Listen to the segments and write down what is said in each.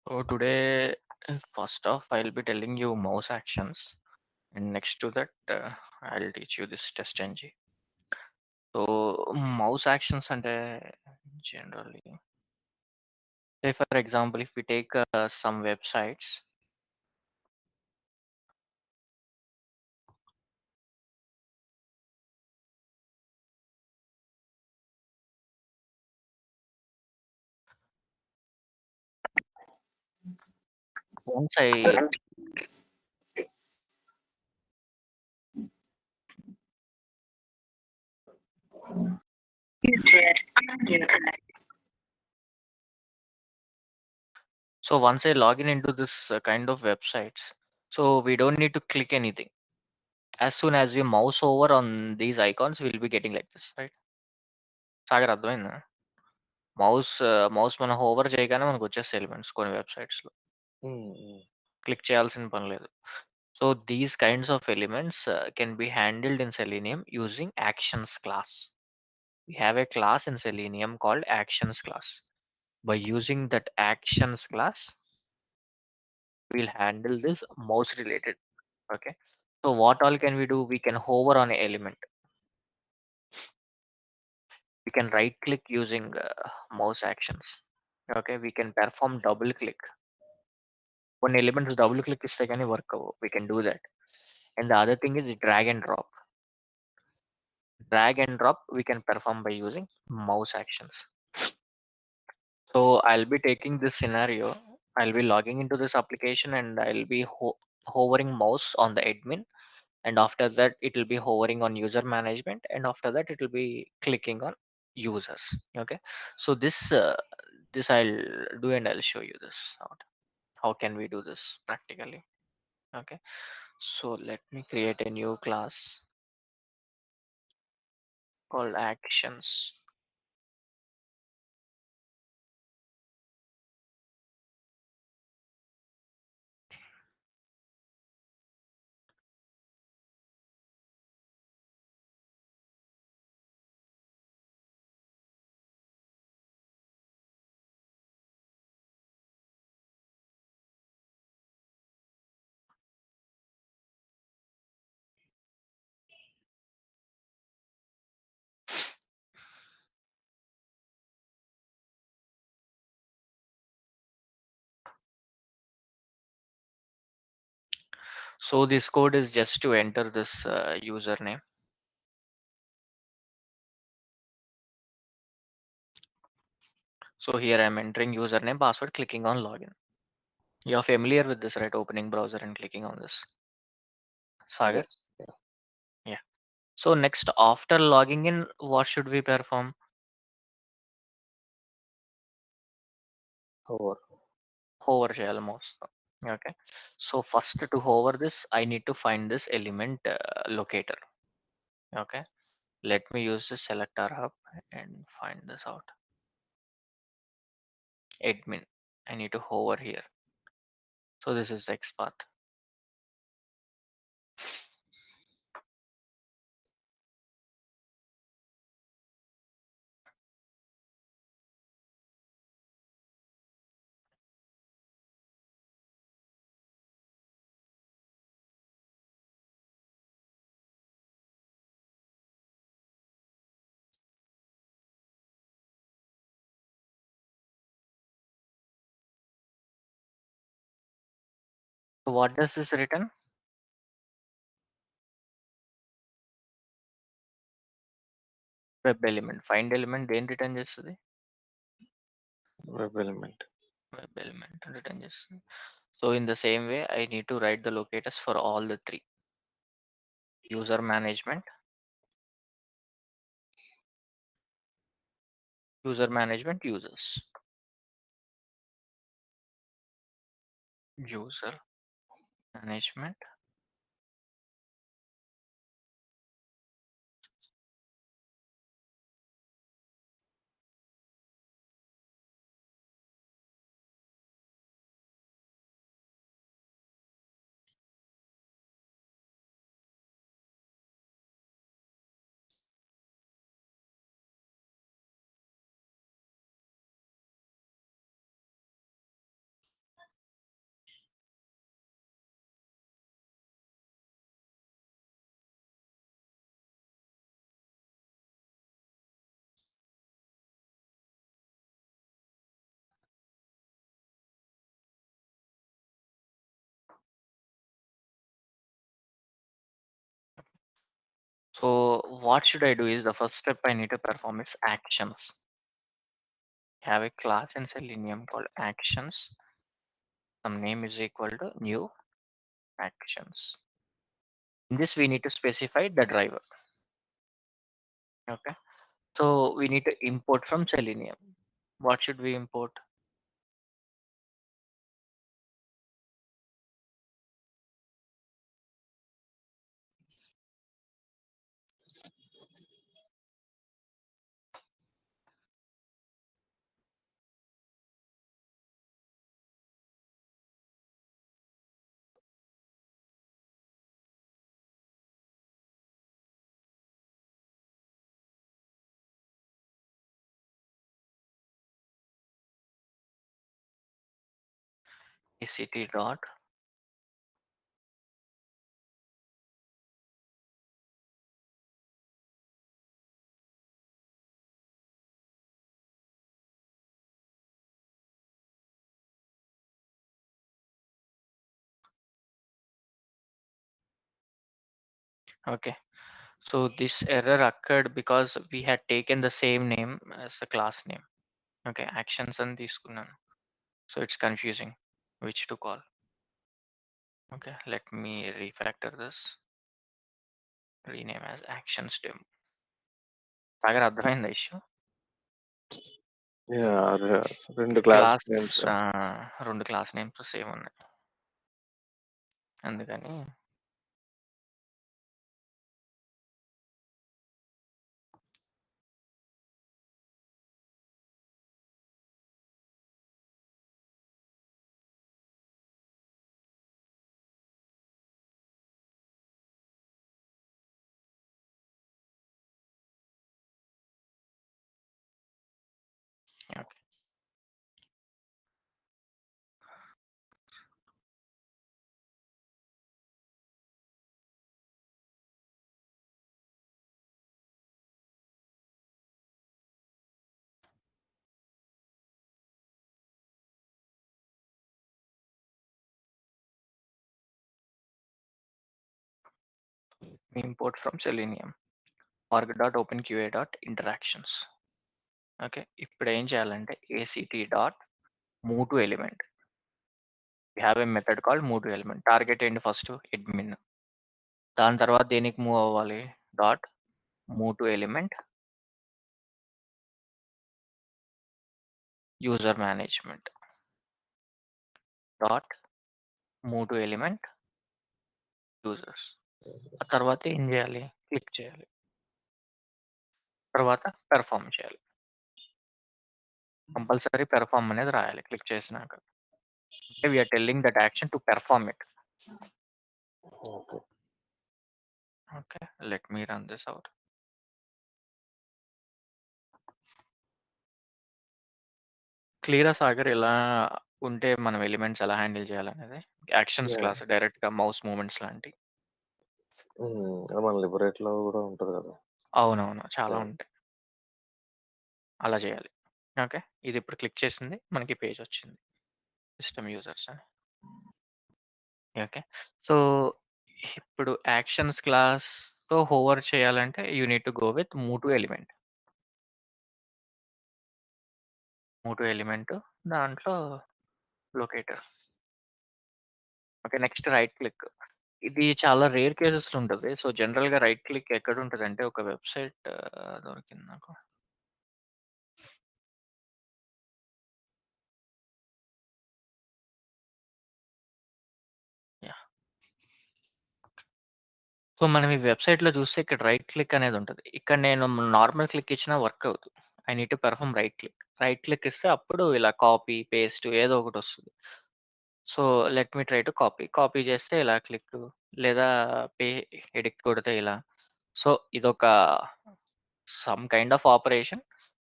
So today, first off, I'll be telling you mouse actions, and next to that, I'll teach you this test ng. So mouse actions and generally, say for example, if we take some websites, once I once I log in into this kind of websites, so we don't need to click anything. As soon as we mouse over on these icons, we'll be getting like this, right? Sagar అర్థమైందా? Mouse మనం hover చేయగానే మనకు వచ్చేస్తాయి elements కొన్ని వెబ్‌సైట్స్‌లో. హ్మ్. హ్మ్. Click చేయాల్సిన పని లేదు. So these kinds of elements can be handled in Selenium using actions class. We have a class in Selenium called actions class. By using that actions class, we'll handle this mouse related. Okay. So what all can we do? We can hover on an element. We can right click using mouse actions. Okay. We can perform double click. One elements double click is like any work. We can do that. And the other thing is drag and drop. Drag and drop we can perform by using mouse actions. So I'll be taking this scenario. I'll be logging into this application and I'll be hovering mouse on the admin, and after that it will be hovering on user management, and after that it will be clicking on users. Okay. So this I'll do, and I'll show you this out. How can we do this practically? Okay. So let me create a new class called actions. So this code is just to enter this username. So here I'm entering username, password, clicking on login. You're familiar with this, right? Opening browser and clicking on this. Sagar? Yes. Yeah. Yeah. So next, after logging in, what should we perform? Hover. Hover shell mouse. Okay. So first to hover this, I need to find this element locator. Okay. Let me use the selector hub and find this out. Admin. I need to hover here. So this is XPath. So what does this return? Web element. Find element then return చేస్తుంది. Web element. Web element return చేస్తుంది. So in the same way, I need to write the locators for all the three. User management, users, user management. So what should I do is the first step I need to perform is actions. Have a class in Selenium called actions. Some name is equal to new actions. In this we need to specify the driver. Okay. So we need to import from Selenium. What should we import? ACT dot. Okay. So this error occurred because we had taken the same name as the class name. Okay, actions and తీసుకున్నాను. So it's confusing which to call. Okay, let me refactor this. Rename as actions demo. Sagar అర్థమైందా issue? Yeah! అదే 2 class class names. 2 class names same ఉన్నాయి. అందుకని okay. Import from Selenium org.openqa.interactions. Okay. ఇప్పుడు ఏం చేయాలంటే ACT dot move to element. We have a method called move to element. Target ఏంటి first admin. దాని తర్వాత దేనికి మూవ్ అవ్వాలి? Dot move to element user management. Dot move to element users. ఆ తర్వాత ఏం చేయాలి? క్లిక్ చేయాలి. తర్వాత పెర్ఫార్మ్ చేయాలి. కంపల్సరీ పెర్ఫార్మ్ అనేది రాయాలి క్లిక్ చేసినాక. అంటే we are telling that action to perform it. Okay. Okay. Let me run this out. క్లియరా సాగర్ ఎలా ఉంటే మనం ఎలిమెంట్స్ ఎలా హ్యాండిల్ చేయాలనేది? Actions yeah! క్లాస్ డైరెక్ట్‌గా మౌస్ మూవ్‌మెంట్స్ లాంటి. అది మన లిబరేట్‌లో గూడా ఉంటది గదా! అవునవును. చాలా యాహ్! ఉంటాయి. అలా చేయాలి. ఓకే. ఇది ఇప్పుడు క్లిక్ చేసింది. మనకి పేజ్ వచ్చింది. సిస్టమ్ యూజర్స్ అని. ఓకే. సో, ఇప్పుడు యాక్షన్స్ క్లాస్‌తో హోవర్ చేయాలంటే you need to go with move to element. Move to element దాంట్లో locator. Okay. Next right click. ఇది చాలా రేర్ కేసెస్‌లో ఉంటది. సో, జనరల్‌గా రైట్ క్లిక్ ఎక్కడుంటదంటే ఒక వెబ్‌సైట్ దొరికింది నాకు. యాహ్! సో, మనం ఈ వెబ్‌సైట్‌లో చూస్తే ఇక్కడ రైట్ క్లిక్ అనేది ఉంటది. ఇక్కడ నేను నార్మల్ క్లిక్ ఇచ్చినా వర్క్ అవ్వదు. I need to perform right click. Right click ఇస్తే అప్పుడు ఇలా కాపీ, పేస్ట్ ఏదో ఒకటొస్తది. So, let me try to copy. Copy చేస్తే ఇలా క్లిక్ లేదా పే ఎడిట్ కొడితే ఇలా. సో, ఇదొక some kind of operation.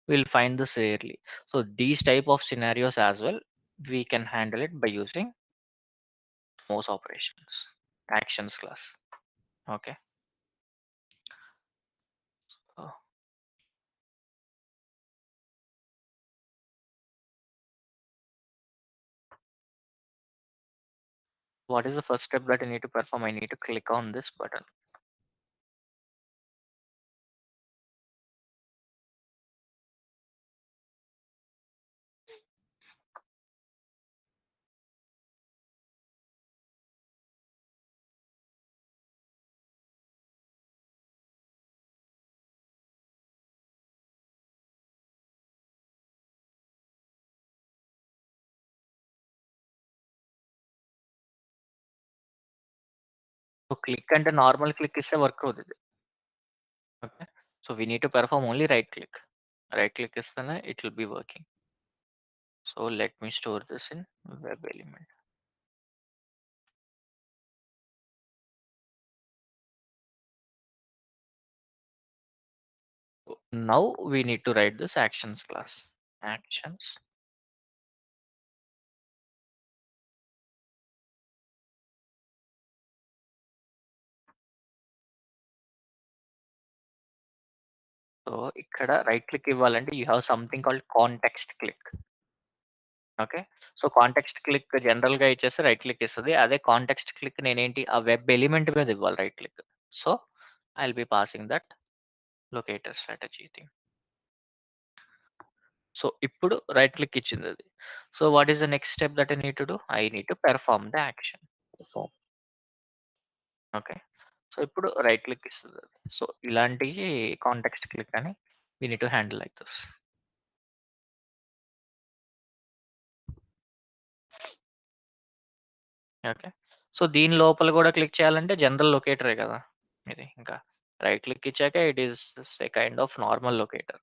We'll find this rarely. So these type of scenarios as well, we can handle it by using mouse operations, actions class. Okay. So what is the first step that I need to perform? I need to click on this button. So, click అంటే normal click ఇస్తే work అవుతది. Okay. So, we need to perform only right click. Right click ఇస్తేనే it will be working. So, let me store this in web element. Now we need to write this actions class. Actions. So ఇక్కడ right click ఇవ్వాలంటే you have something called context click. Okay. So context click జనరల్‌గా ఇచ్చేస్తే right click ఇస్తది. అదే context click నేనేంటి ఆ web element మీద ఇవ్వాలి right click. So I will be passing that locator strategy thing. So ఇప్పుడు రైట్ క్లిక్ ఇచ్చిందది. So what is the next step that I need to do? I need to perform the action. Form. Okay. So ఇప్పుడు right click ఇస్తదది. So ఇలాంటియి context click అని we need to handle like this. Okay. So దీని లోపల గూడా click చేయాలంటే general లొకేటరే గదా! ఇది ఇంకా. రైట్ క్లిక్ ఇచ్చాక it is a kind of normal locator.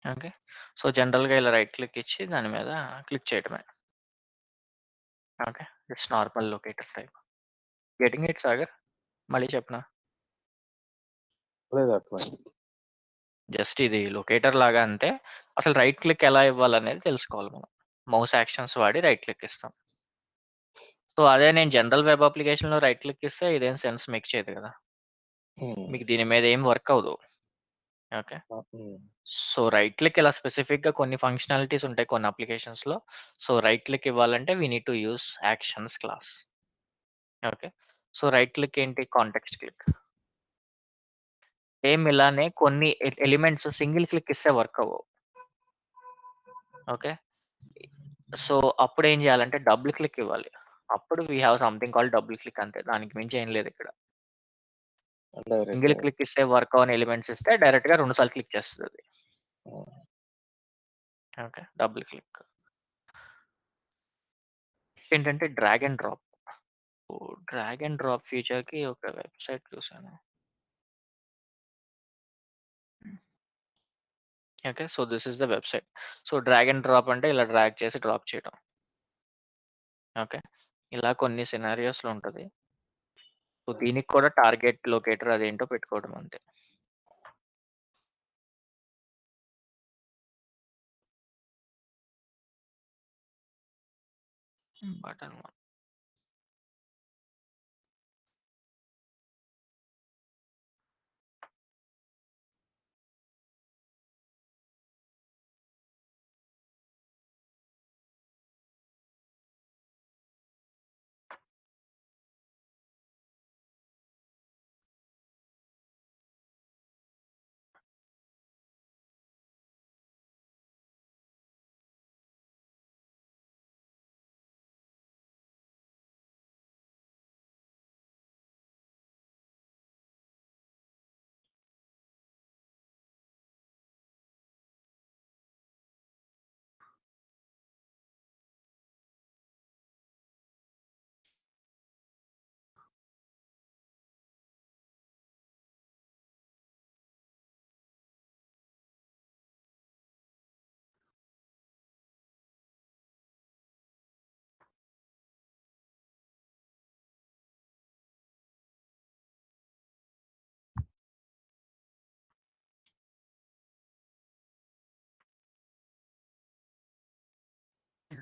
Okay. So జనరల్‌గా ఇలా రైట్ క్లిక్ ఇచ్చి దాని మీద క్లిక్ చేయటమే. Okay. It's normal locator type. Getting it Sagar? మళ్ళీ చెప్పనా? లేదు అట్లా. జస్ట్ ఇది లొకేటర్ లాగా అంతే. అసలు రైట్ క్లిక్ ఎలా ఇవ్వాలనేది తెలుసుకోవాలి మనం. మౌస్ యాక్షన్స్ వాడి రైట్ క్లిక్ ఇస్తాం. సో అదే నేను జనరల్ వెబ్ అప్లికేషన్‌లో రైట్ క్లిక్ ఇస్తే ఇదేం సెన్స్ మేక్ చేయదు గదా! హ్మ్. మీకు దీని మీద ఏం వర్క్ అవ్వదు. ఓకే. హ్మ్. సో, రైట్ క్లిక్ ఇలా స్పెసిఫిక్‌గా కొన్ని ఫంక్షనాలిటీస్ ఉంటాయి కొన్ని అప్లికేషన్స్‌లో. సో, రైట్ క్లిక్ ఇవ్వాలంటే we need to use actions class. Okay. So, right click ఏంటి? Context click. సేమ్ ఇలానే కొన్ని ఎలిమెంట్స్ సింగిల్ క్లిక్ ఇస్తే వర్క్ అవ్వవు. ఓకే. సో, అప్పుడేం జేయాలంటే డబుల్ క్లిక్ ఇవ్వాలి. అప్పుడు we have something called double click అంతే. దానికి మించి ఏం లేదిక్కడ. సింగిల్ డైరెక్ట్‌గా. క్లిక్ ఇస్తే వర్క్ అవ్వని ఎలిమెంట్స్ ఇస్తే డైరెక్ట్‌గా 2 సార్లు క్లిక్ చేస్తదది. హ్మ్. ఓకే. Double click. ఏంటంటే drag and drop. Oh! Drag and drop ఫీచర్‌కి ఒక వెబ్‌సైట్ చూసాను. Okay. So, this is the website. So, drag and drop అంటే ఇలా డ్రాగ్ చేసి డ్రాప్ చేయడం. ఓకే. ఇలా కొన్ని సినారియోస్‌లో ఉంటది. సో, దీనికి కూడా టార్గెట్ లొకేటర్ అదేంటో పెట్టుకోవడం అంతే. బటన్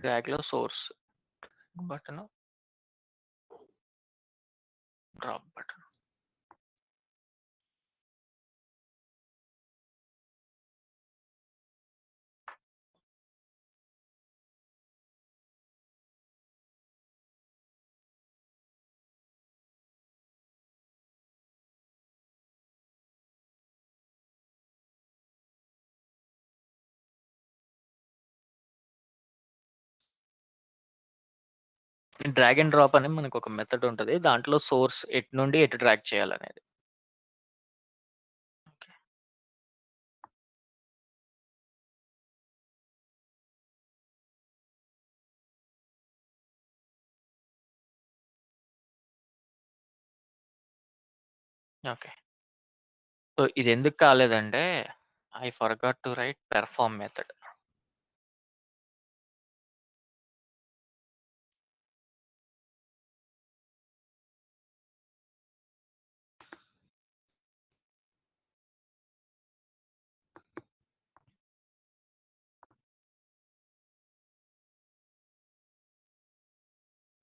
డ్రాగ్లో source button, drop button. Drag and drop అని మనకు ఒక మెథడ్ ఉంటది. దాంట్లో సోర్స్ ఎటు నుండి ఎటు డ్రాగ్ చేయాలనేది. ఓకే. సో ఇది ఎందుకు కాలేదంటే I forgot to write perform method.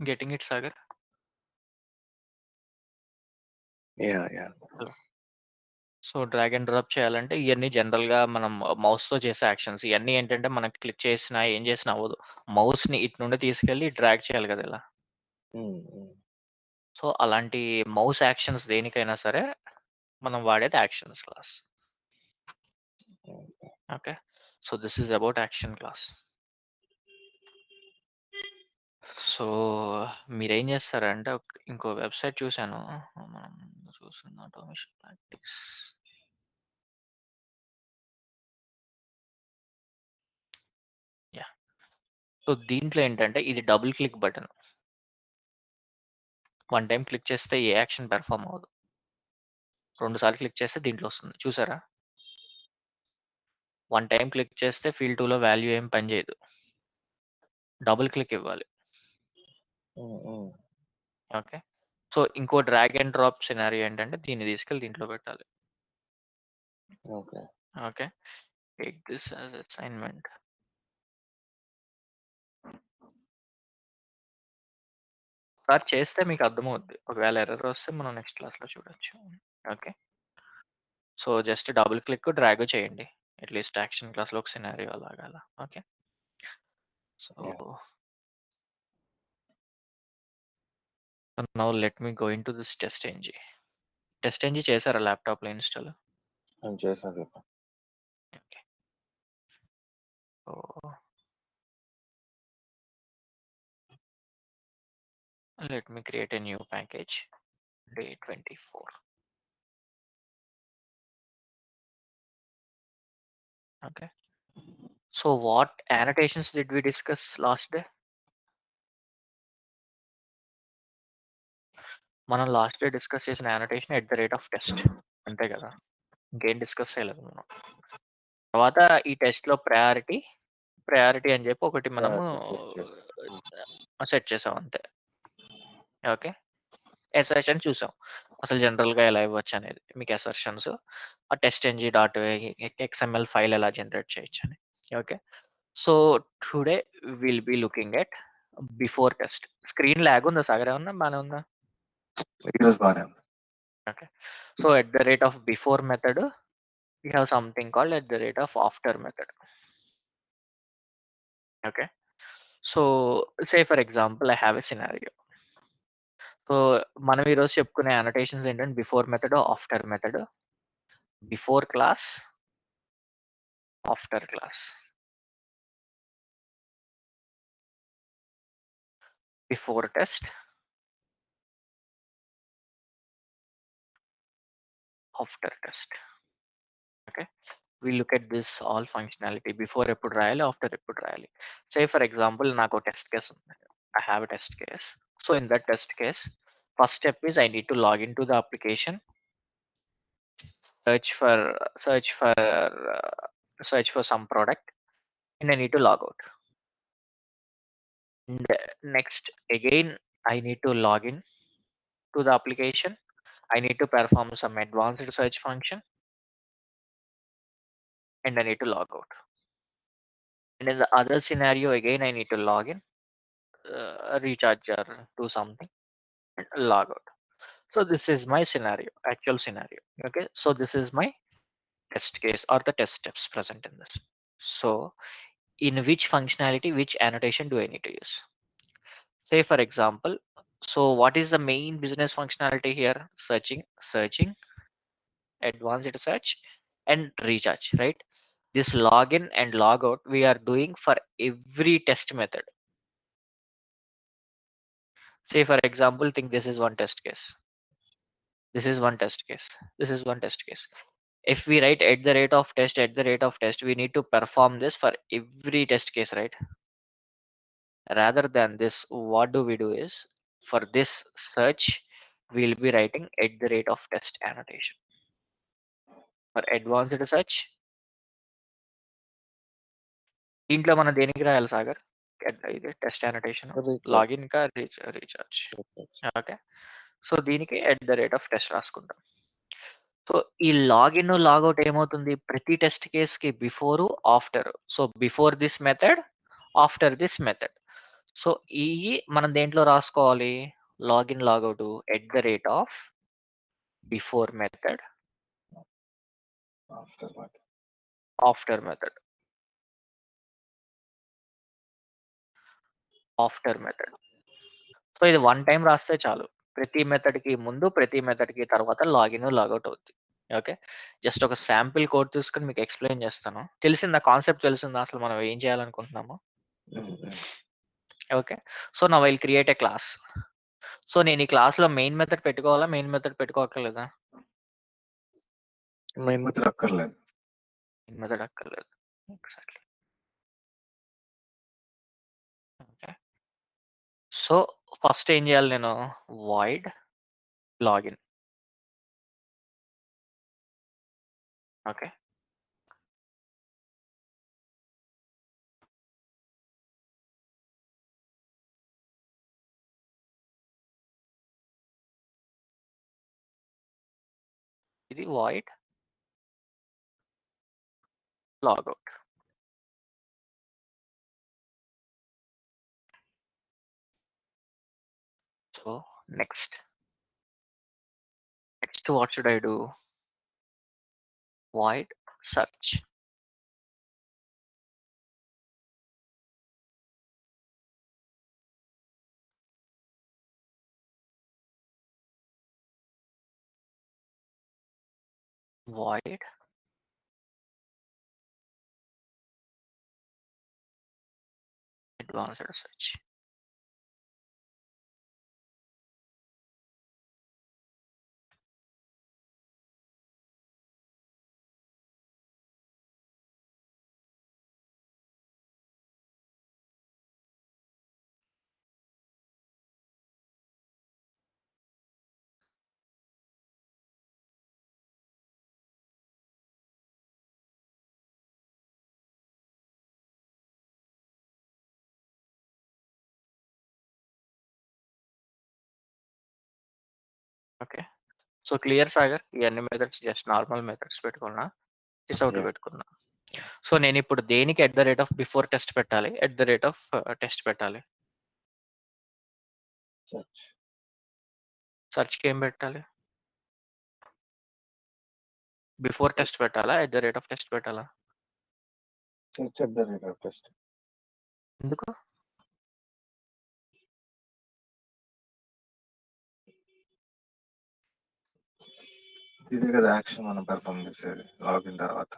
Getting it Sagar? Yeah. Hello. So drag and drop చేయాలంటే ఇయన్నీ జనరల్‌గా మనం మౌస్‌తో చేసే యాక్షన్స్. ఇయన్నీ ఏంటంటే మనం క్లిక్ చేసినా, ఏం చేసినా అవ్వదు. మౌస్‌ని ఇటు నుండి తీసుకెళ్ళి డ్రాగ్ చేయాలి కదా ఇలా. సో అలాంటి మౌస్ యాక్షన్స్ దేనికైనా సరే మనం వాడేది actions class. Okay. So this is about action class. So మీరేం చేస్తారంటే ఇంకో వెబ్‌సైట్ చూసాను. మనం చూసిన ఆటోమేషన్ ప్రాక్టీస్. యాహ్! సో దీంట్లో ఏంటంటే ఇది double click button. One time click చేస్తే ఏ యాక్షన్ పెర్ఫార్మ్ అవ్వదు. 2 సార్లు క్లిక్ చేస్తే దీంట్లో వస్తుంది. చూసారా? వన్ టైమ్ క్లిక్ చేస్తే ఫీల్డ్ 2లో వాల్యూ ఏం పనిచేయదు. డబుల్ క్లిక్ ఇవ్వాలి. ఓకే. సో ఇంకో డ్రాగ్ అండ్ డ్రాప్ సినారియో ఏంటంటే దీన్ని తీసుకెళ్ళి దీంట్లో పెట్టాలి. Okay. Okay. Take this as assignment. ఒకసారి చేస్తే మీకు అర్థమవుద్ది. ఒకవేళ ఎర్రర్ వస్తే మనం నెక్స్ట్ క్లాస్‌లో చూడొచ్చు. Okay. So just double click, drag చేయండి. అట్‌లీస్ట్ యాక్షన్ క్లాస్‌లో ఒక సినారియో లాగా అలా. Okay. So yeah! Now let me go into this test MG. Test MG చేసారా ల్యాప్‌టాప్‌లో ఇన్‌స్టాల్? నేను చేశాను. Okay. So let me create a new package, day 24. Okay. So what annotations did we discuss last day? మనం last day discuss చేసిన annotation at the rate of test అంతే కదా, ఇంకేం discuss చేయలేదు మనం. తర్వాత ఈ టెస్ట్లో ప్రయారిటీ అని చెప్పి ఒకటి మనము సెట్ చేశాను. సెట్ చేసాం అంతే. ఓకే. ఎసర్షన్ చూసాం అసలు జనరల్గా ఎలా ఇవ్వచ్చు అనేది, మీకు ఎసర్షన్స్ ఆ test NG dot XML file ఎలా జనరేట్ చేయొచ్చు అని. Okay. So today will be looking at before test. Screen lag ఉందా సాగర్, ఏమన్నా బాగానే ఉందా? ఈరోజు బాగానే ఉంది. Okay. So at the rate of before method, we have something called at the rate of after method. Okay. So say for example, I have a scenario. So మనం ఈరోజు చెప్పుకునే అనోటేషన్స్ ఏంటంటే before method, after method, before class, after class, before test, after test. Okay. we look at this all functionality before ఎప్పుడు రాయాలి, after ఎప్పుడు రాయాలి. సే for example నాకు test case ఉంది. I have a test case. So in that test case, first step is I need to log into the application, search for search for search for some product, and I need to log out. And next again I need to log in to the application. I need to perform some advanced search function, and I need to log out. And in the other scenario, again, I need to log in, recharge or do something, and log out. So this is my scenario, actual scenario. Okay, so this is my test case or the test steps present in this. So in which functionality, which annotation do I need to use? Say for example, so what is the main business functionality here? Searching, advanced search, and recharge, right? This login and logout we are doing for every test method. Say for example, think this is one test case. This is one test case. This is one test case. If we write at the rate of test, at the rate of test, we need to perform this for every test case, right? Rather than this, what do we do is for this search, we'll be writing at the rate of test annotation. For advanced search, దీంట్లో మనం దేనికి రాయాలి సాగర్? ఇది test annotation, recharge. Login ఇంకా recharge. Recharge. Okay, so దీనికి at the rate of test రాసుకుంటాం. So ఈ login logout ఏమవుతుంది? ప్రతి టెస్ట్ కేస్ కి before after. So before this method, after this method. So ఈ మనం దేంట్లో రాసుకోవాలి? Login logout at the rate of before method, after that. After method, after method. So ఇది వన్ టైం రాస్తే చాలు. ప్రతి మెథడ్ కి ముందు, ప్రతి మెథడ్ కి తర్వాత లాగిన్ లాగౌట్ అవుద్ది. ఓకే, జస్ట్ ఒక శాంపిల్ కోడ్ తీసుకొని మీకు ఎక్స్ప్లెయిన్ చేస్తాను. తెలిసిందా? కాన్సెప్ట్ తెలిసిందా అసలు మనం ఏం చేయాలనుకుంటున్నామో? ఓకే, సో నా will create a class. So నేను ఈ క్లాస్ లో మెయిన్ మెథడ్ పెట్టుకోవాలా, మెయిన్ మెథడ్ పెట్టుకోవట్లేదా? మెయిన్ మెథడ్ అక్కర్లేదు. మెయిన్ మెథడ్ అక్కర్లేదు. ఎగ్జాక్ట్లీ. ఓకే, సో ఫస్ట్ ఏం చేయాలి నేను? Void login. ఓకే, ఇది void logout. So next what should I do? Void search. Void advanced search. Okay, so clear Sagar? ఇవన్నీ methods just normal methods పెట్టుకున్నా, out Yeah. పెట్టుకున్నా. So నేను ఇప్పుడు దేనికి at the rate of before test పెట్టాలి, at the rate of test పెట్టాలి? Search. సర్చ్కి ఏం పెట్టాలి? బిఫోర్ టెస్ట్ పెట్టాలా, at the rate of test పెట్టాలా? Search at the rate of test. ఎందుకు? ఇదే కదా యాక్షన్ మనం పెర్ఫామ్ చేసేది లాగిన్ తర్వాత.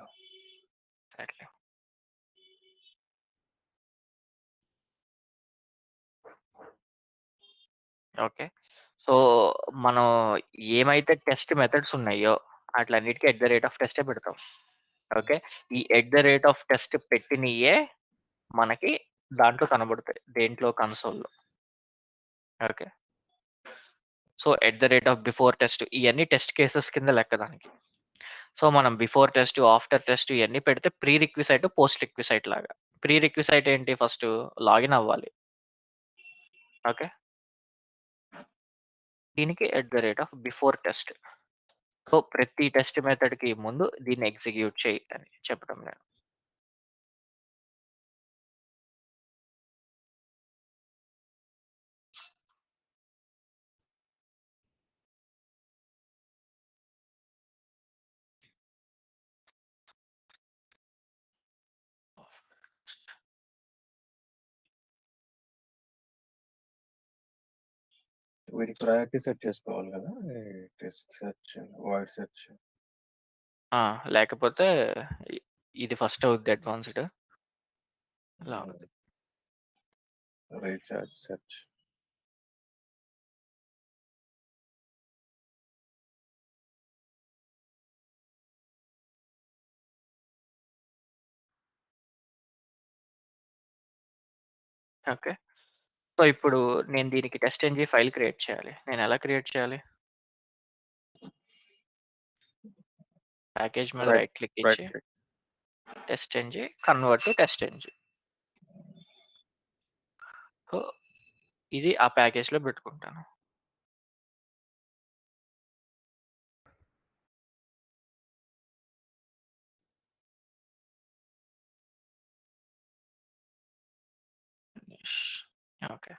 Exactly. ఓకే, సో మనం ఏమైతే టెస్ట్ మెథడ్స్ ఉన్నాయో అట్లన్నిటికీ ఎట్ ద రేట్ ఆఫ్ టెస్టే పెడతాం. ఓకే, ఈ at the rate of test పెట్టినయే మనకి దాంట్లో కనబడతాయి, దేంట్లో? కన్సోల్లో. Okay, so at the rate of before test ఇవన్నీ టెస్ట్ కేసెస్ కింద లెక్క దానికి. సో మనం బిఫోర్ టెస్ట్, ఆఫ్టర్ టెస్ట్ ఇవన్నీ పెడితే ప్రీ రిక్విసైట్, పోస్ట్ రిక్విసైట్ లాగా. ప్రీ రిక్విసైట్ ఏంటి? ఫస్ట్ లాగిన్ అవ్వాలి. ఓకే, దీనికి at the rate of before test. So ప్రతి టెస్ట్ మెథడ్ కి ముందు దీన్ని ఎగ్జిక్యూట్ చేయి అని చెప్పడం నేను. వీటికి ప్రయారిటీ సెట్ చేసుకోవాలి కదా! ఈ టెస్ట్ సెర్చ్, వాయిడ్ సెర్చ్. లేకపోతే ఇ ఇది ఫస్ట్ అవుద్ది అడ్వాన్స్‌డ్. ఇలా హ్మ్. అవుద్ది. Recharge search. ఓకే. సో, ఇప్పుడు నేను దీనికి టెస్ట్ ఎన్‌జి ఫైల్ క్రియేట్ చేయాలి. నేనెలా క్రియేట్ చేయాలి? ప్యాకేజ్ మీద రైట్ రైట్ క్లిక్ రైట్ ఇచ్చి click. TestNG convert to TestNG. So, ఇది ఆ ప్యాకేజ్‌లో పెట్టుకుంటాను. Okay.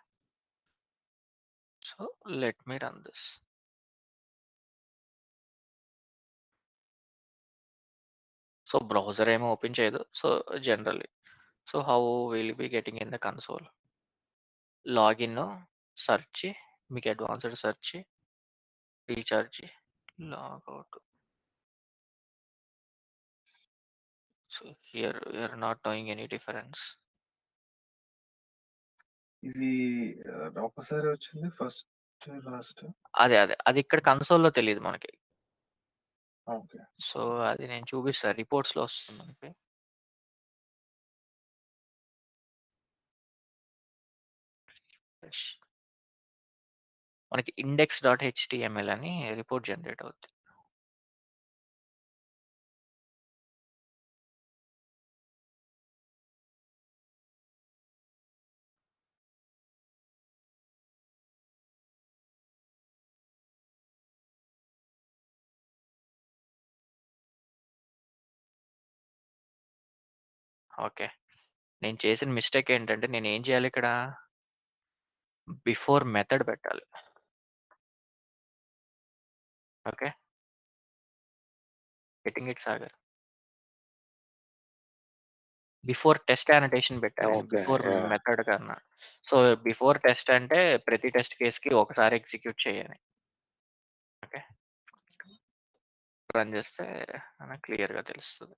So, let me run this. So, browser ఏమి ఓపెన్ చేయదు. So, generally. So, how will be getting in the console? Login, search, మీకు advanced search, recharge, logout. So, here we are not knowing any difference. ఇది ఒక్కసారే వచ్చింది first, last. అదే. అది ఇక్కడ కన్సోల్‌లో తెలీదు మనకి. ఓకే. సో, అది నేను చూపిస్తా. రిపోర్ట్స్‌లో వస్తుంది మనకి. యెస్. మనకి ఇండెక్స్.html అని రిపోర్ట్ జనరేట్ అవుద్ది. ఓకే. నేను చేసిన మిస్టేక్ ఏంటంటే నేనేం చేయాలి ఇక్కడ? బిఫోర్ మెథడ్ పెట్టాలి. Okay. Getting it Sagar. Before test annotation పెట్టా నేను. ఓకే. Before yeah! మెథడ్ కన్నా. సో, బిఫోర్ టెస్ట్ అంటే ప్రతి టెస్ట్ కేస్‌కి ఒకసారి ఎగ్జిక్యూట్ చేయాలి. ఓకే. రన్ చేస్తే మనకు క్లియర్‌గా తెలుస్తది.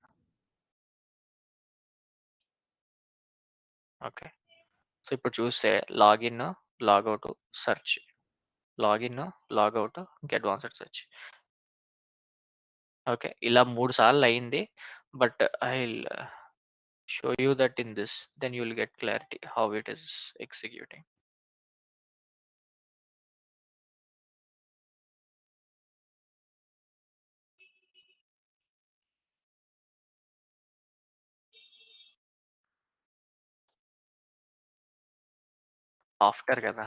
ఓకే. సో, ఇప్పుడు చూస్తే login, logout, search. Login, logout, ఇంకా అడ్వాన్స్‌డ్ సెర్చ్. ఓకే. ఇలా 3 సార్లయింది. But I will show you that in this. Then you will get clarity how it is executing. After కదా!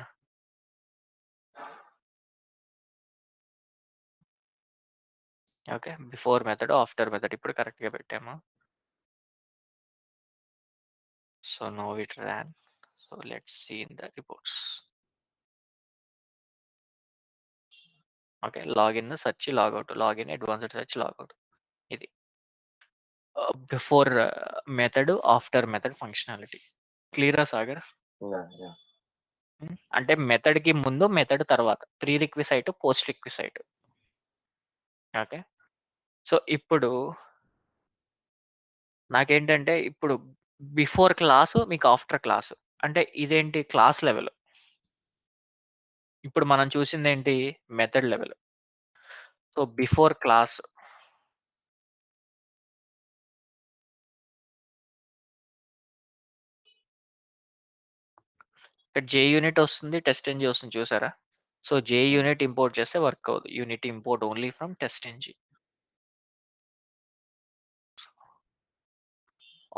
Okay. Before method, after method ఇప్పుడు కరెక్ట్‌గా పెట్టాము. So, now it ran. So, let's see in the reports. Okay. Login, search, logout. Login, advanced search, logout. ఇది. Before method, after method functionality. క్లియరా Sagar? Yeah! అంటే మెథడ్‌కి ముందు, method తర్వాత. Prerequisite, post requisite. Okay. So, ఇప్పుడు నాకేంటంటే ఇప్పుడు before class, మీకు ఆఫ్టర్ క్లాసు. అంటే ఇదేంటి క్లాస్ లెవెల్. ఇప్పుడు మనం చూసిందేంటి method level. So, before class ఇక్కడ జేయూనిట్ వస్తుంది, టెస్ట్ ఎన్‌జి వస్తుంది చూసారా? సో, జేయూనిట్ ఇంపోర్ట్ చేస్తే వర్క్ అవ్వదు. You need to import only from TestNG.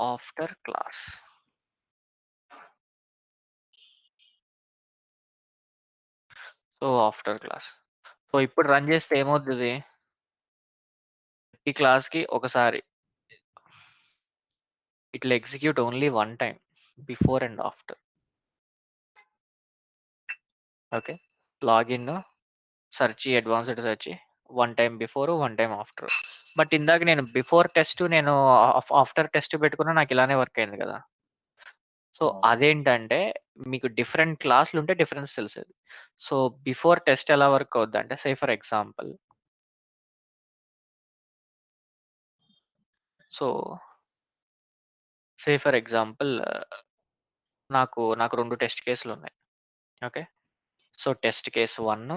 After class. So, after class. So, ఇప్పుడు రన్ చేస్తే ఏమవుతది? ప్రతి క్లాస్‌కి ఒకసారి. It will execute only one time before and after. Okay. Login, search, advanced search. One time before, one time after. But ఇందాక నేను before test నేను after test పెట్టుకున్నా నాకు ఇలానే వర్క్ అయింది కదా! సో, అవును. అదేంటంటే మీకు డిఫరెంట్ క్లాస్‌లుంటే డిఫరెన్స్ తెలిసేది. సో, బిఫోర్ టెస్ట్ ఎలా వర్క్ అవుద్దంటే for example so, for example నాకు 2 టెస్ట్ కేసులున్నాయి. Okay. So, test case 1,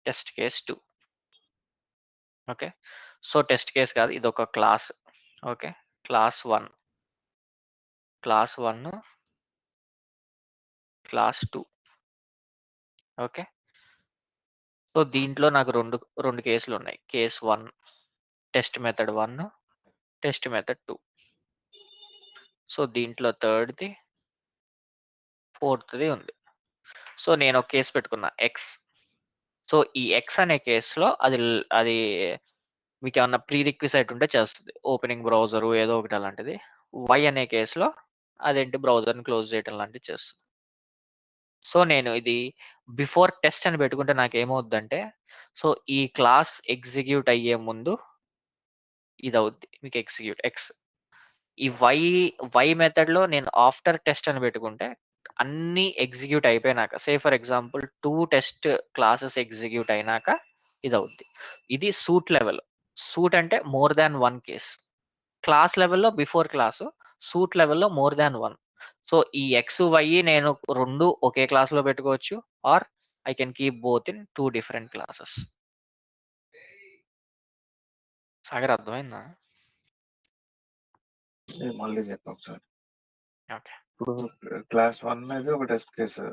test case 2. Okay. So, test case కాదు ఇదొక class. Okay. Class 1, class 1, class 2. Okay. So, దీంట్లో నాకు 2 కేసులున్నాయి. Case 1 test method 1, test method 2. So, దీంట్లో థర్డ్‌ది, ఫోర్త్‌ది ఉంది. సో, నేనొక కేస్ పెట్టుకున్నా ఎక్స్. సో, ఈ ఎక్స్ అనే కేస్‌లో అది మీకేమన్నా ప్రీ రిక్విజైట్ ఉంటే చేస్తది. ఓపెనింగ్ బ్రౌజరు ఏదో ఒకటి అలాంటిది. వై అనే కేస్‌లో అదేంటి బ్రౌజర్‌ని క్లోజ్ చేయటం లాంటివి చేస్తది. సో, నేను ఇది బిఫోర్ టెస్ట్ అని పెట్టుకుంటే నాకేమవుద్దంటే, సో, ఈ క్లాస్ ఎగ్జిక్యూట్ అయ్యే ముందు ఇదవుద్ది. మీకు ఎగ్జిక్యూట్ ఎక్స్. ఈ వై మెథడ్‌లో నేను ఆఫ్టర్ టెస్ట్ అని పెట్టుకుంటే అన్నీ ఎగ్జిక్యూట్ అయిపోయినాక for example 2 test classes execute అయినాక ఇదవుద్ది. ఇది సూట్ లెవెల్. సూట్ అంటే మోర్ థాన్ 1 కేస్. క్లాస్ లెవెల్‌లో బిఫోర్ క్లాసు, సూట్ లెవెల్‌లో మోర్ థాన్ 1. సో, ఈ ఎక్స్, వై నేను 2 ఒకే క్లాస్‌లో పెట్టుకోవచ్చు. Or I can keep both in 2 different classes. Sagar అర్థమైందా? ఇది మళ్ళీ చెప్పు ఒకసారి. ఓకే. ఇప్పుడు క్లాస్ 1 అనేది ఒక టెస్ట్ కేసు.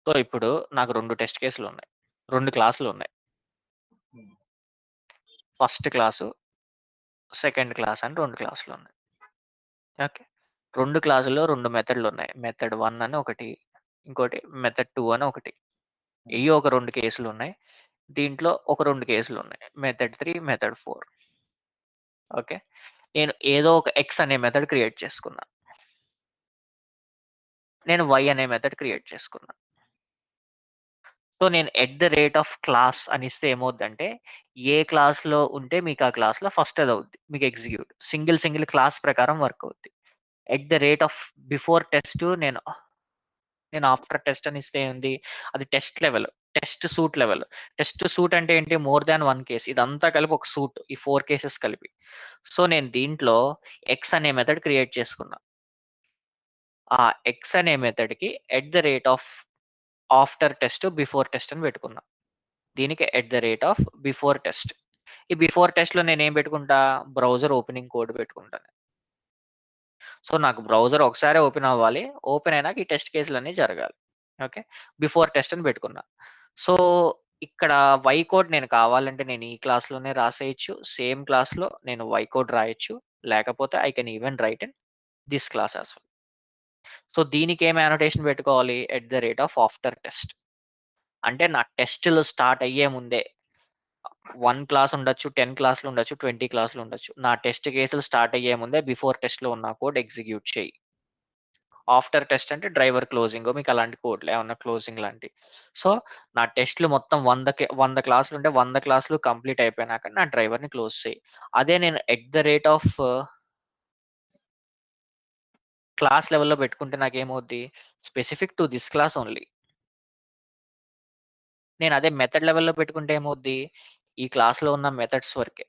సో, ఇప్పుడు నాకు 2 టెస్ట్ కేసులున్నాయి. 2 క్లాసులున్నాయి. హ్మ్. ఫస్ట్ క్లాసు, సెకండ్ క్లాస్ అని 2 క్లాసులున్నాయి. ఓకే. 2 క్లాసుల్లో 2 మెథడ్‌లున్నాయి. మెథడ్ 1 అని ఒకటి, ఇంకోటి మెథడ్ 2 అని ఒకటి. హ్మ్. ఇయ్యి ఒక 2 కేసులున్నాయి. దీంట్లో ఒక 2 కేసులున్నాయి. Method 3, method 4. ఓకే. నేను ఏదో ఒక ఎక్స్ అనే మెథడ్ క్రియేట్ చేసుకున్నా. నేను వై అనే మెథడ్ క్రియేట్ చేసుకున్నా. సో, నేను క్లాస్ అనిస్తే ఏమవుద్దంటే, ఏ క్లాస్‌లో ఉంటే మీకు ఆ క్లాస్‌లో ఫస్ట్ అదవుద్ది. మీకు ఎగ్జిక్యూట్. సింగిల్ క్లాస్ ప్రకారం వర్క్ అవుద్ది. బిఫోర్ టెస్ట్ నేను ఆఫ్టర్ టెస్ట్ అని ఇస్తే ఏంది? అది test level. Test suit level. Test suit అంటే ఏంటి? More than 1 case. ఇదంతా కలిపి ఒక సూట్. ఈ 4 కేసెస్ కలిపి. సో, నేను దీంట్లో ఎక్స్ అనే మెథడ్ క్రియేట్ చేసుకున్నా. ఆ ఎక్స్ అనే మెథడ్‌కి ఆఫ్టర్ టెస్ట్, బిఫోర్ టెస్ట్ అని పెట్టుకున్నా. దీనికి బిఫోర్ టెస్ట్. ఈ బిఫోర్ టెస్ట్‌లో నేనేం పెట్టుకుంటా? బ్రౌజర్ ఓపెనింగ్ కోడ్ పెట్టుకుంటా. సో, నాకు బ్రౌజర్ ఒకసారే ఓపెన్ అవ్వాలి. ఓపెన్ అయినాక ఈ టెస్ట్ కేసులన్నీ జరగాలి. ఓకే. బిఫోర్ టెస్ట్ అని పెట్టుకున్నా. సో, ఇక్కడ వై కోడ్ నేను కావాలంటే నేను ఈ క్లాస్‌లోనే రాసేయొచ్చు. సేమ్ క్లాస్‌లో నేను వై కోడ్ రాయొచ్చు. లేకపోతే I can even write in this class as well. So, దీనికేం యానోటేషన్ పెట్టుకోవాలి? After test. అంటే నా టెస్ట్‌లు స్టార్ట్ అయ్యే ముందే 1 క్లాస్ ఉండొచ్చు, 10 క్లాస్‌లు ఉండొచ్చు, 20 క్లాస్‌లు ఉండొచ్చు. నా టెస్ట్ కేసులు స్టార్ట్ అయ్యే ముందే బిఫోర్ టెస్ట్‌లో ఉన్న కోడ్ ఎగ్జిక్యూట్ చెయ్యి. ఆఫ్టర్ టెస్ట్ అంటే డ్రైవర్ క్లోజింగో మీకు అలాంటి కోడ్‌లు ఏమన్నా క్లోజింగ్ లాంటియి. సో, నా టెస్ట్‌లు మొత్తం 100 క్లాసులుంటే 100 క్లాసులు కంప్లీట్ అయిపోయినాక నా డ్రైవర్‌ని క్లోజ్ చెయ్యి. అదే నేను క్లాస్ లెవెల్‌లో పెట్టుకుంటే నాకేమవుద్ది? Specific to this class only. నేను అదే మెథడ్ లెవెల్‌లో పెట్టుకుంటే ఏమవుద్ది? ఈ క్లాస్‌లో ఉన్న మెథడ్స్ వరకే.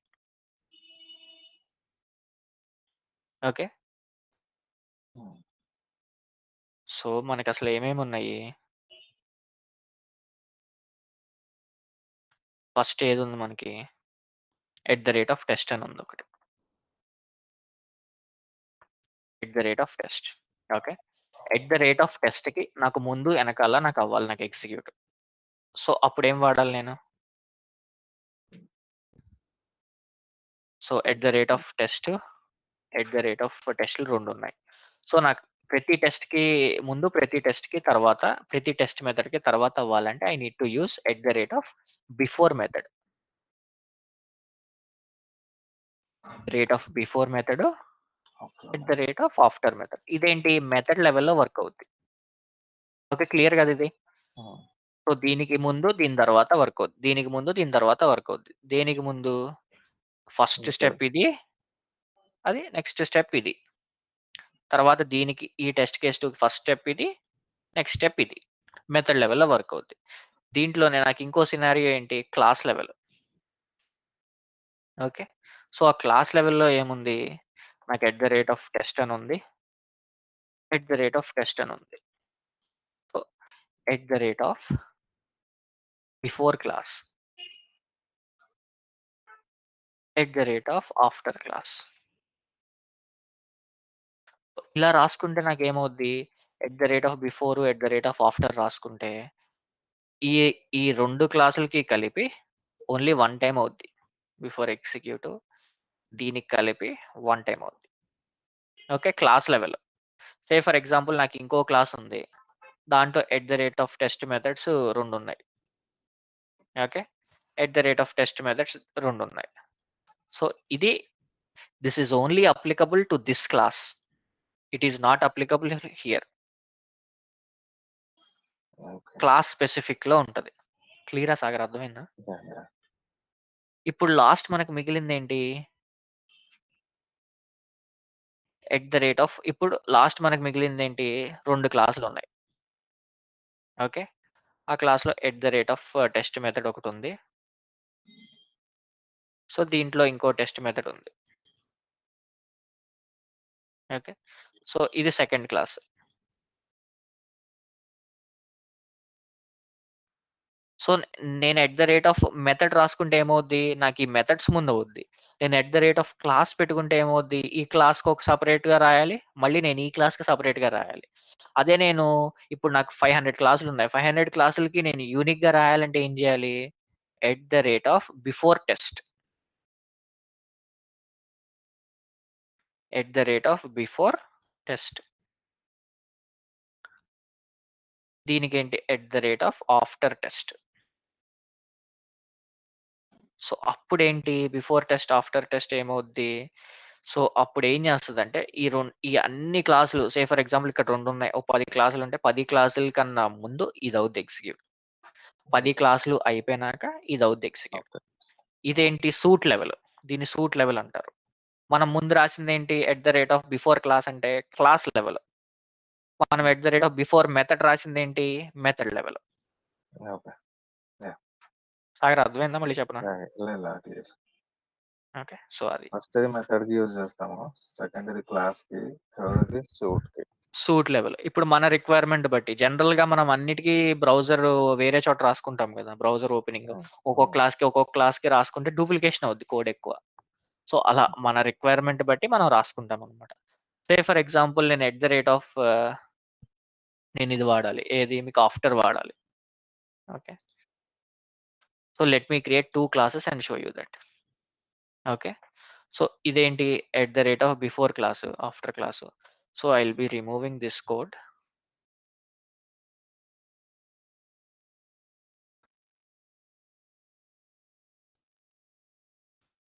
ఓకే. హ్మ్. సో, మనకసలు ఏమేమున్నాయి? ఫస్ట్ ఏదుంది మనకి? టెస్ట్ అని ఉంది ఒకటి. టెస్ట్. ఓకే. టెస్ట్‌కి నాకు ముందు, ఎనకాల నాకవ్వాలి నాకు ఎగ్జిక్యూట్. సో, అప్పుడేం వాడాలి నేను? సో, టెస్ట్, టెస్ట్‌లు 2 ఉన్నాయి. సో, నాకు ప్రతి టెస్ట్‌కి ముందు, ప్రతి టెస్ట్ మెథడ్‌కి తర్వాత అవ్వాలంటే I need to use before method. Before method, okay. After method. ఇదేంటి మెథడ్ లెవెల్‌లో వర్క్ అవుద్ది. ఓకే. క్లియర్ గదా ఇది? హ్మ్. సో, దీనికి ముందు, దీని తర్వాత వర్క్ అవుద్ది. దీనికి ముందు, దీని తర్వాత వర్క్ అవుద్ది. దేనికి ముందు? First okay. స్టెప్ ఇది. అది నెక్స్ట్ స్టెప్ ఇది. తర్వాత దీనికి ఈ టెస్ట్ కేస్ 2 ఫస్ట్ స్టెప్ ఇది. నెక్స్ట్ స్టెప్ ఇది. మెథడ్ లెవెల్‌లో వర్క్ అవుద్ది. దీంట్లోనే నాకు ఇంకో సినారియో ఏంటి? Class level. ఓకే. సో, ఆ క్లాస్ లెవెల్‌లో ఏముంది? నాకు @టెస్ట్ అని ఉంది. @టెస్ట్ అని ఉంది. So, before class. After class. ఇలా రాసుకుంటే నాకేమవుద్ది? బిఫోర్, ఆఫ్టర్ రాసుకుంటే ఈ ఈ 2 క్లాసులకి కలిపి ఓన్లీ 1 టైమ్ అవుద్ది. బిఫోర్ ఎగ్జిక్యూటివ్ దీనికి కలిపి 1 టైమ్ అవుద్ది. Okay. Class level. Say for example నాకు ఇంకో క్లాస్ ఉంది. దాంట్లో టెస్ట్ మెథడ్స్ 2 ఉన్నాయి. ఓకే. టెస్ట్ మెథడ్స్ 2 ఉన్నాయి. సో, ఇది this is only applicable to this class. It is not applicable here. Okay. Class స్పెసిఫిక్‌లో ఉంటది. క్లియరా సాగర్ అర్థమైందా? యాహ్! యాహ్! ఇప్పుడు లాస్ట్ మనకు మిగిలిందేంటి? ఇప్పుడు లాస్ట్ మనకు మిగిలిందేంటి? 2 క్లాసులున్నాయి. ఓకే. ఆ క్లాస్‌లో టెస్ట్ మెథడ్ ఒకటుంది. సో, దీంట్లో ఇంకో టెస్ట్ మెథడ్ ఉంది. ఓకే. సో, ఇది సెకండ్ క్లాస్. సో, నేను మెథడ్ రాసుకుంటే ఏమవుద్ది? నాకు ఈ మెథడ్స్ ముందవుద్ది. నేను క్లాస్ పెట్టుకుంటే ఏమవుద్ది? ఈ క్లాస్‌కి ఒక సెపరేట్‌గా రాయాలి. మళ్ళీ నేను ఈ క్లాస్‌కి సెపరేట్‌గా రాయాలి. అదే నేను ఇప్పుడు నాకు 500 క్లాసులున్నాయి. 500 క్లాసులకి నేను యూనిక్‌గా రాయాలంటే ఏం జేయాలి? Before test. Before test. దీనికేంటి? After test. సో, అప్పుడేంటి? బిఫోర్ టెస్ట్, ఆఫ్టర్ టెస్ట్ ఏమవుద్ది? సో, అప్పుడేం జేస్తదంటే ఈ అన్ని క్లాసులు ఫర్ ఎగ్జాంపుల్ ఇక్కడ 2 ఉన్నాయి. ఓ 10 క్లాసులుంటే 10 క్లాసుల కన్నా ముందు ఇదవుద్ది ఎగ్జిక్యూట్. 10 క్లాసులు అయిపోయినాక ఇదవుద్ది ఎగ్జిక్యూట్. ఓకే. ఇదేంటి? Suite level. దీన్ని సూట్ లెవెల్ అంటారు. మనం ముందు రాసిందేంటి? బిఫోర్ క్లాస్ అంటే క్లాస్ లెవెల్. మనం బిఫోర్ మెథడ్ రాసిందేంటి? Method level. Okay. Yeah! Sagar అర్థమైందా? మళ్ళీ చెప్పనా? యాహ్! లేదు. క్లియర్. ఓకే. సో, అది. ఫస్ట్‌ది మెథడ్‌కి యూజ్ చేస్తాము. సెకండ్‌ది క్లాస్‌కి. థర్డ్‌ది సూట్‌కి. Suite level. ఇప్పుడు మన రిక్వైర్మెంట్ బట్టి జనరల్‌గా మనం అన్నిటికి బ్రౌజర్ వేరే చోట రాసుకుంటాం గదా! Browser opening. హ్మ్. హ్మ్. ఒక్కొక్క క్లాస్‌కి రాసుకుంటే డూప్లికేషన్ అవుద్ది కోడ్ ఎక్కువ. సో, అలా మన రిక్వైర్మెంట్ బట్టి మనం రాసుకుంటామనమాట. ఫర్ ఎగ్జాంపుల్ నేను నేనిది వాడాలి. ఏది? మీకు ఆఫ్టర్ వాడాలి. Okay. So, let me create 2 classes and show you that. Okay. So, ఇదేంటి? Before class, after class. So, I will be removing this code.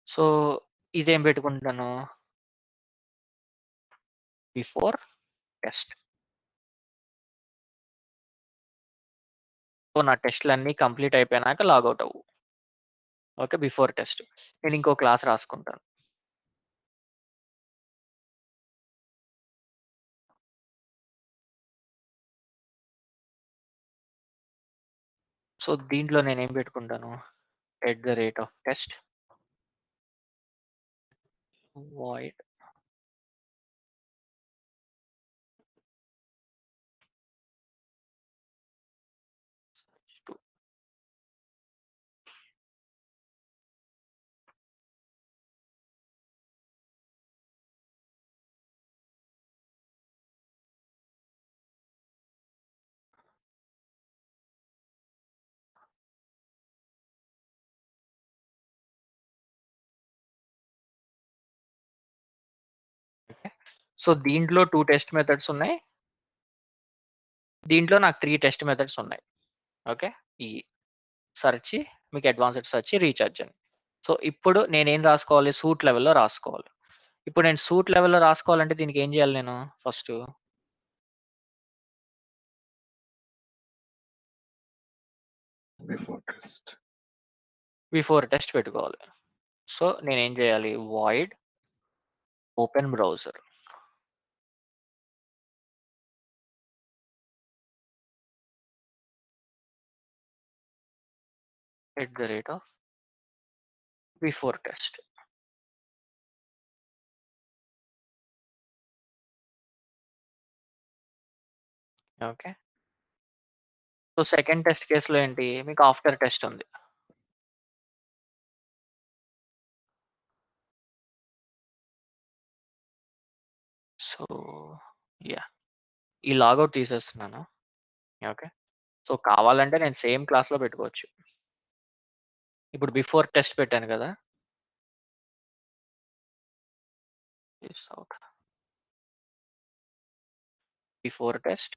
So, ఇదేం పెట్టుకుంటాను? Before test. సో, నా టెస్ట్‌లన్నీ కంప్లీట్ అయిపోయినాక లాగౌట్ అవ్వు. ఓకే. Before test. నేను ఇంకో class రాసుకుంటాను. సో, దీంట్లో నేనేం పెట్టుకుంటాను? Test void okay. సో, దీంట్లో 2 టెస్ట్ మెథడ్స్ ఉన్నాయి. దీంట్లో నాకు 3 టెస్ట్ మెథడ్స్ ఉన్నాయి. ఓకే. ఈ సెర్చ్, మీకు అడ్వాన్స్‌డ్ సెర్చ్, రీచార్జ్ అని. సో, ఇప్పుడు నేనేం రాసుకోవాలి? సూట్ లెవెల్‌లో రాసుకోవాలి. ఇప్పుడు నేను సూట్ లెవెల్‌లో రాసుకోవాలంటే దీనికి ఏం చేయాలి నేను first? Before test. Before test పెట్టుకోవాలి. సో, నేనేం చేయాలి? Void open browser. @ before test. Okay. So, second test కేస్‌లో ఏంటి? మీకు ఆఫ్టర్ టెస్ట్ ఉంది. So, yeah! ఈ లాగౌట్ తీసేస్తున్నాను. ఓకే. సో, కావాలంటే నేను సేమ్ క్లాస్‌లో పెట్టుకోవచ్చు. ఇప్పుడు బిఫోర్ టెస్ట్ పెట్టాను కదా! This out. Before test.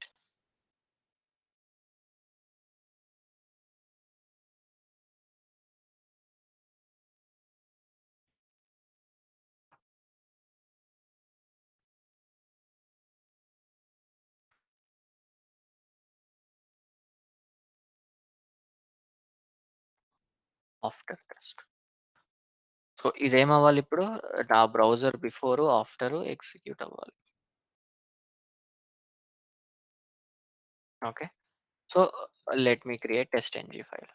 After test. So, ఇదేమవ్వాలిప్పుడు? నా బ్రౌజర్ బిఫోరు, ఆఫ్టరు ఎగ్జిక్యూట్ అవ్వాలి. Okay. So, let me create TestNG file.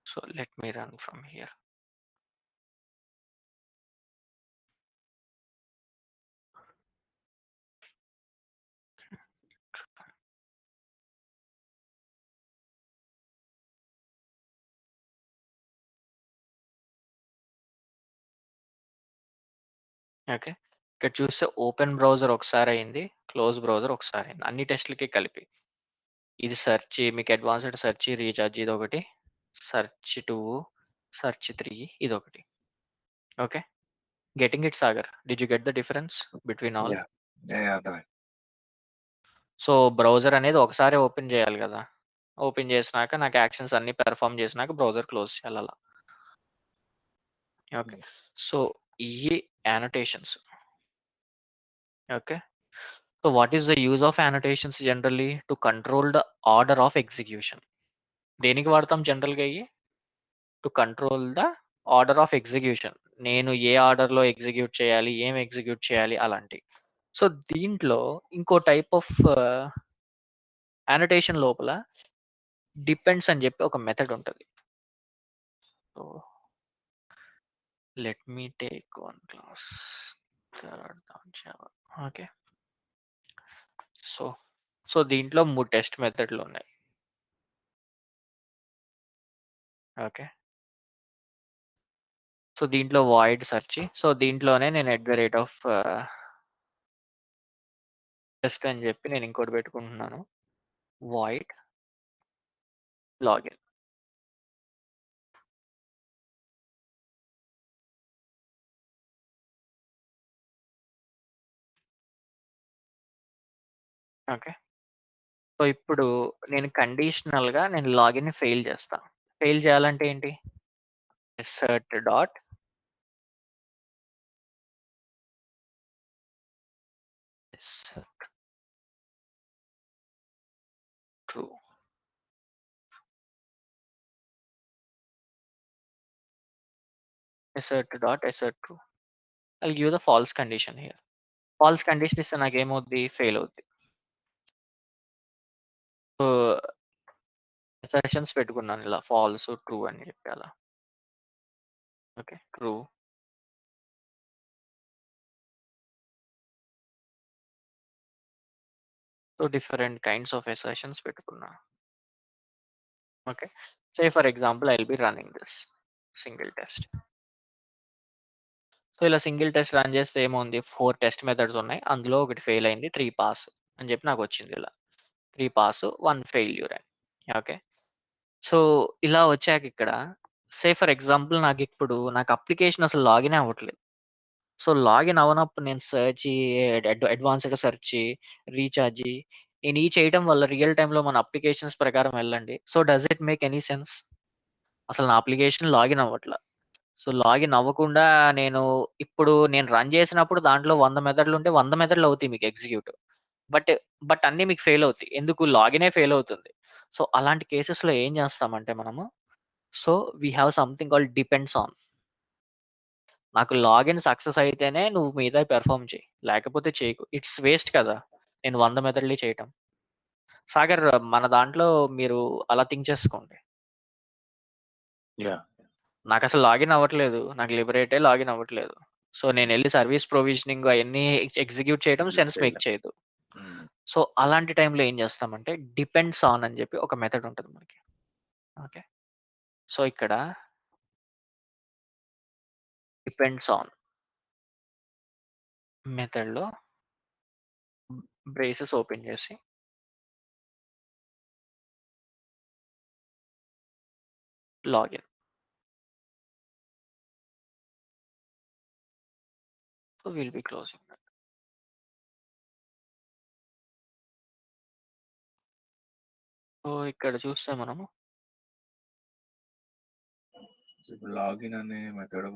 So, let me run from here. Okay. ఇక్కడ చూస్తే ఓపెన్ బ్రౌజర్ ఒకసారయింది. క్లోజ్ బ్రౌజర్ ఒకసారయింది. అన్ని టెస్ట్‌లకి కలిపి. ఇది సెర్చ్, మీకు అడ్వాన్స్‌డ్ సెర్చ్, రీచార్జ్ ఇదొకటి. సెర్చ్ 2, సెర్చ్ 3 ఇదొకటి. Okay. Getting it Sagar. Did you get the difference between all? Yeah! Yeah! అర్థమైంది. సో, బ్రౌజర్ అనేది ఒకసారే ఓపెన్ చేయాలి గదా! ఓపెన్ చేసినాక నాకు యాక్షన్స్ అన్నీ పెర్ఫార్మ్ చేసినాక బ్రౌజర్ క్లోజ్ చేయాలి అలా. ఓకే. సో, ఇయి annotations. Okay. So, what is the use of annotations generally? To control the order of execution. దేనికి వాడతాం జనరల్‌గా ఇయి? To control the order of execution. నేను ఏ ఆర్డర్‌లో ఎగ్జిక్యూట్ చేయాలి, ఏం ఎగ్జిక్యూట్ చేయాలి అలాంటియి. సో, దీంట్లో ఇంకో టైప్ ఆఫ్ యానోటేషన్ లోపల డిపెండ్స్ అని జెప్పి ఒక మెథడ్ ఉంటది. So, let me take one class. Third Java. Okay. So, దీంట్లో 3 టెస్ట్ మెథడ్‌లున్నాయి. ఓకే. సో, దీంట్లో వాయిడ్ సెర్చ్. సో, దీంట్లోనే నేను టెస్ట్ అని జెప్పి నేను ఇంకోటి పెట్టుకుంటున్నాను. Void login. ఓకే. సో, ఇప్పుడు నేను కండిషనల్‌గా నేను లాగిన్‌ని ఫెయిల్ చేస్తా. ఫెయిల్ చేయాలంటే ఏంటి? Assert dot assert true. Assert true. I'll give the false condition here. False condition ఇస్తే నాకేమవుద్ది? ఫెయిల్ అవుద్ది. సో, అసర్షన్స్ పెట్టుకున్నాను ఇలా ఫాల్స్, ట్రూ అని చెప్పి అలా. Okay. True. So, different kinds of assertions పెట్టుకున్నా. Okay. Say for example I will be running this single test. So, ఇలా సింగిల్ టెస్ట్ రన్ చేస్తే ఏముంది? 4 టెస్ట్ మెథడ్స్ ఉన్నాయి. అందులో ఒకటి ఫెయిల్ అయింది. 3 పాస్ అని చెప్పి నాకొచ్చింది ఇలా. 3 పాస్, 1 ఫెయిల్యూర్ అని. ఓకే. సో, ఇలా వచ్చాక ఇక్కడ ఫర్ ఎగ్జాంపుల్ నాకు అప్లికేషన్ అసలు లాగినే అవ్వట్లేదు. సో, లాగిన్ అవ్వనప్పుడు నేను అడ్వాన్స్‌డ్ సెర్చ్, రీచార్జ్ నేను చేయటం వల్ల రియల్ టైమ్‌లో మన అప్లికేషన్స్ ప్రకారం వెళ్ళండి. So, does it make any sense? అసలు నా అప్లికేషన్ లాగిన్ అవ్వట్ల. సో, లాగిన్ అవ్వకుండా నేను ఇప్పుడు నేను రన్ చేసినప్పుడు దాంట్లో 100 మెథడ్‌లుంటే 100 మెథడ్‌లు అవుతాయి మీకు ఎగ్జిక్యూట్. బట్, అన్నీ మీకు ఫెయిల్ అవుతాయి. ఎందుకు? లాగినే ఫెయిల్ అవుతుంది. సో, అలాంటి కేసెస్‌లో ఏం చేస్తామంటే మనము so we have something called depends on. నాకు లాగిన్ సక్సెస్ అయితేనే నువ్వు మిగతావి పెర్ఫార్మ్ చెయ్యి. లేకపోతే చేయకు. ఇట్స్ వేస్ట్ కదా! నేను 100 మెథడ్‌లు చేయటం. సాగర్, మన దాంట్లో మీరు అలా థింక్ చేసుకోండి. యాహ్! నాకసలు లాగిన్ అవ్వట్లేదు. నాకు లిబరేటే లాగిన్ అవ్వట్లేదు. సో నేనెళ్లి సర్వీస్ ప్రొవిజనింగ్ అయన్నీ ఎగ్జిక్యూట్ చేయడం సెన్స్ మేక్ చేయదు. హ్మ్. సో అలాంటి టైంలో ఏం చేస్తామంటే డిపెండ్స్ ఆన్ అని చెప్పి ఒక మెథడ్ ఉంటది మనకి. ఓకే. సో ఇక్కడ డిపెండ్స్ ఆన్ మెథడ్‌లో బ్రేసెస్ ఓపెన్ చేసి login. So will be closing. So ఇక్కడ చూస్తే మనము ఇప్పుడు లాగిన్ అనే మెథడ్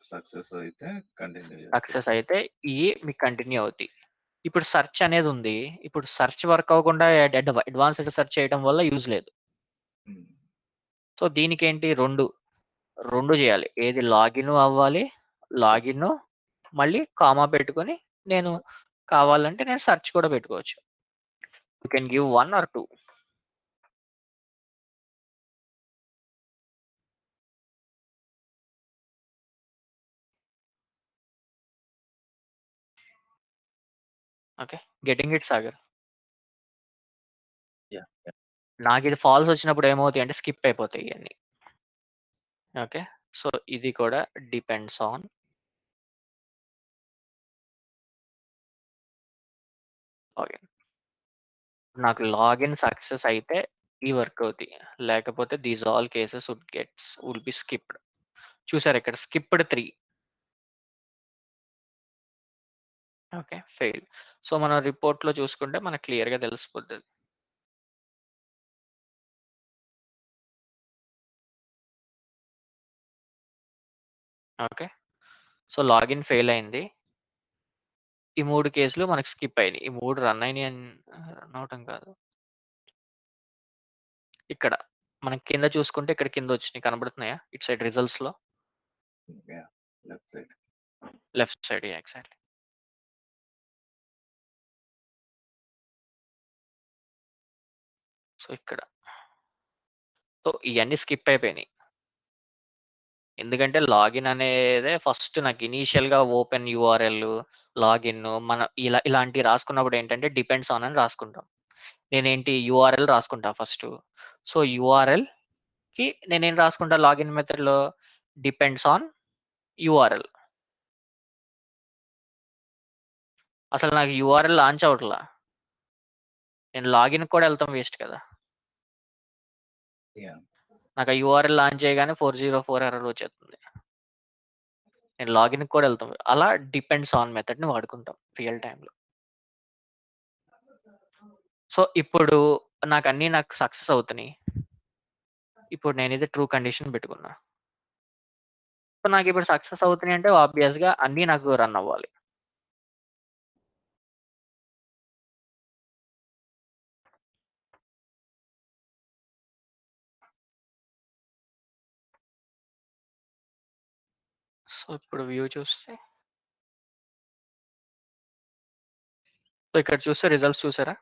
సక్సెస్ అయితే కంటిన్యూ సక్సెస్ అయితే మీకు కంటిన్యూ అవుతాయి. ఇప్పుడు సెర్చ్ అనేది ఉంది. ఇప్పుడు సెర్చ్ వర్క్ అవ్వకుండా అడ్వాన్స్డ్ సెర్చ్ చేయడం వల్ల యూజ్ లేదు. సో దీనికేంటి 2 చేయాలి. ఏది లాగిన్ అవ్వాలి. లాగిన్ మళ్ళీ కామా పెట్టుకొని నేను కావాలంటే నేను సెర్చ్ కూడా పెట్టుకోవచ్చు. You can give 1 or 2. Okay. Getting it Sagar. Yeah! నాకిది ఫాల్స్ వచ్చినప్పుడు ఏమవుతాయి అంటే స్కిప్ అయిపోతాయి ఇయన్నీ. ఓకే. సో ఇది కూడా డిపెండ్స్ ఆన్ లాగిన్. నాకు లాగిన్ సక్సెస్ అయితే ఈ వర్క్ అవుతాయి. లేకపోతే these all cases would be skipped. చూసారా ఇక్కడ స్కిప్డ్ 3. ఓకే. ఫెయిల్. సో మనం రిపోర్ట్‌లో చూసుకుంటే మనకు క్లియర్‌గా తెలిసిపోతది. ఓకే. సో లాగిన్ ఫెయిల్ అయింది. ఈ 3 కేసులు మనకు స్కిప్ అయినాయి. ఈ 3 రన్ అయినాయి రన్ అవ్వటం కాదు. ఇక్కడ మనం కింద చూసుకుంటే ఇక్కడ కింద వచ్చినాయి కనబడుతున్నాయా? ఇటు సైడ్ రిజల్ట్స్‌లో. Yeah! Left side. Left side exactly. So ఇక్కడ. సో ఇయన్నీ స్కిప్ అయిపోయినాయి. ఎందుకంటే లాగిన్ అనేదే ఫస్ట్ నాకు ఇనీషియల్‌గా ఓపెన్ యూఆర్ఎల్, లాగిన్ మనం ఇలాంటివి రాసుకున్నప్పుడు ఏంటంటే డిపెండ్స్ ఆన్ అని రాసుకుంటాం. నేనేంటి యూఆర్ఎల్ రాసుకుంటా ఫస్టు. సో యూఆర్ఎల్‌కి నేనేం రాసుకుంటా లాగిన్ మెథడ్‌లో డిపెండ్స్ ఆన్ యూఆర్ఎల్. అసలు నాకు యూఆర్ఎల్ లాంచ్ అవ్వట్లా. నేను లాగిన్‌కి కూడా ఎళ్తాం వేస్ట్ కదా! యాహ్! నాకు ఆ యూఆర్ఎల్ లాంచ్ చేయగానే 404 ఎర్రర్ వచ్చేస్తుంది. నేను లాగిన్‌కి కూడా ఎళ్తాం. అలా డిపెండ్స్ ఆన్ మెథడ్‌ని వాడుకుంటాం రియల్ టైమ్‌లో. సో ఇప్పుడు నాకు సక్సెస్ అవుతున్నాయి. ఇప్పుడు నేనిది ట్రూ కండిషన్ పెట్టుకున్నా. సో నాకిప్పుడు సక్సెస్ అవుతున్నాయి అంటే ఆబ్వియస్‌గా అన్నీ నాకు రన్ అవ్వాలి. సో ఇప్పుడు వ్యూ చూస్తే సో ఇక్కడ చూస్తే రిజల్ట్స్ చూసారా?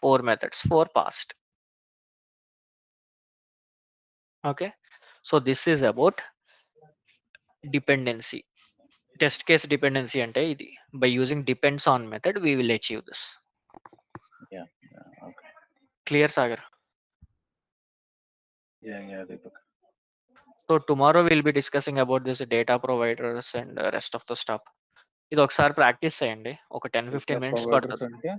4 methods, 4 passed. Okay. So this is about dependency. Test case dependency అంటే ఇది. By using depends on method we will achieve this. Yeah! Okay. Clear Sagar? Yeah! Deepak. So tomorrow will be discussing about this data providers and rest of the stuff. ఇది ఒకసారి practice చేయండి. ఒక 10, data 15 minutes providers పడతది. అంటే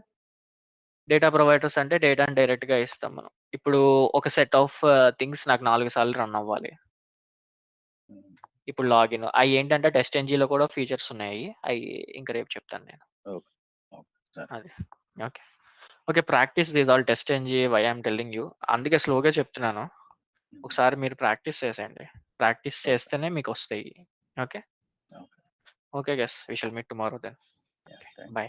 data providers అంటే డేటాని డైరెక్ట్‌గా ఇస్తాం మనం. ఇప్పుడు ఒక సెట్ ఆఫ్ థింగ్స్ నాకు 4 సార్లు రన్ అవ్వాలి. హ్మ్. ఇప్పుడు లాగిన్ అయ్యేంటంటే టెస్ట్ ఎన్‌జీలో కూడా ఫీచర్స్ ఉన్నాయి. అయి ఇంక రేపు చెప్తాను నేను. ఓకే. ఓకే. సరే. అది. Okay. Okay. Practice these all TestNG why I am telling you. అందుకే స్లోగా చెప్తున్నాను. ఒకసారి మీరు ప్రాక్టీస్ చేసేయండి. Practice okay. చేస్తేనే మీకొస్తాయి. Okay. Okay. Okay guys. We shall meet tomorrow then. Yeah! Thanks. By.